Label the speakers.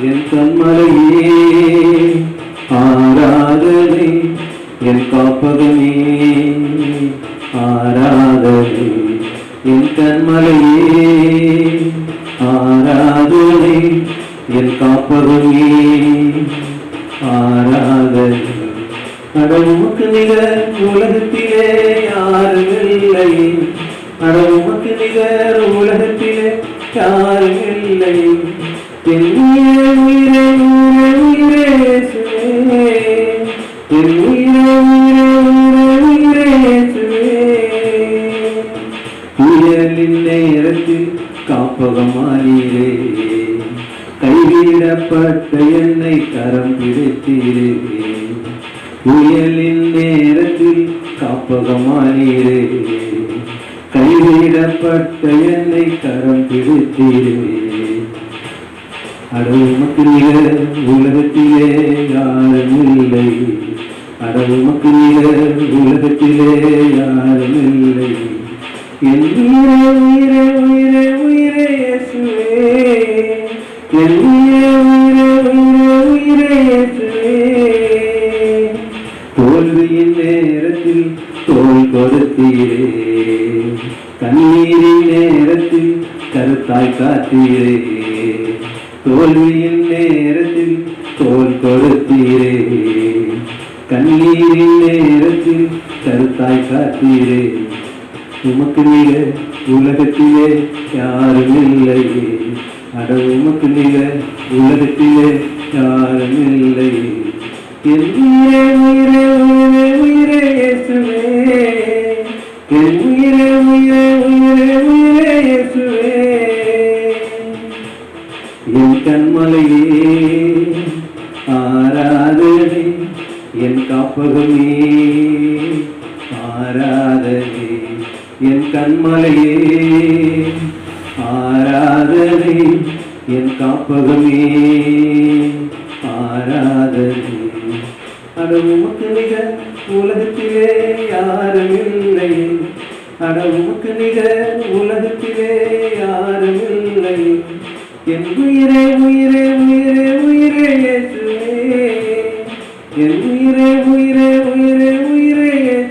Speaker 1: என் கண்மலையே ஆராதனை, என் காப்பகமே ஆராதனை, என் கண்மலையே ஆராதனை, என் காப்பகமே ஆராதனை. அடவுமுக்கு நிகர் உலகத்திலே யாரும் இல்லை, அடவுமுக்கு நிகர் உலகத்திலே யாரும் இல்லை. என் உயிரே உயிரே உயிரே உயிரே இயேசுவே, என் உயிரே உயிரே உயிரே உயிரே இயேசுவே. புயலின் நேரத்தில் காப்பகமானீரே, கைவிடப்பட்ட என்னை கரம் பிடித்தீரே. புயலின் நேரத்தில் காப்பகமானீரே, கைவிடப்பட்ட என்னை கரம் பிடித்தீரே. அடவுமக்கு நிகர் உலகத்திலே யாரும் இல்லை, அடவுமக்கு நிகர் உலகத்திலே யாரும் இல்லை. என் உயிரே உயிரே உயிரே உயிரே இயேசுவே, என் உயிரே உயிரே உயிரே உயிரே இயேசுவே. தோல்வியின் நேரத்தில் தோல் கொடுத்தீரே, கண்ணீரின் நேரத்தில் கருத்தாய் காத்தீரே. தோல்வியின் நேரத்தில் தோல் கொடுத்தீரே, கண்ணீரின் நேரத்தில் கருத்தாய் காத்தீரே. உமக்கு நிகர் உலகத்திலே யாரும் இல்லை, அட உமக்கு நிகர் உலகத்திலே யாரும் இல்லை. என் உயிரே உயிரே உயிரே உயிரே இயேசுவே, என் உயிரே உயிரே உயிரே உயிரே இயேசுவே. என் கண்மலையே ஆராதனை, என் காப்பகமே ஆராதனை, என் கண்மலையே ஆராதனை, என் காப்பகமே ஆராதனை. அட உமக்கு நிகர் உலகத்திலே யாரும் இல்லை, அட உமக்கு நிகர் உலகத்திலே யாரும் இல்லை. என் உயிரே உயிரே உயிரே உயிரே இயேசுவே, என் உயிரே உயிரே உயிரே உயிரே இயேசுவே.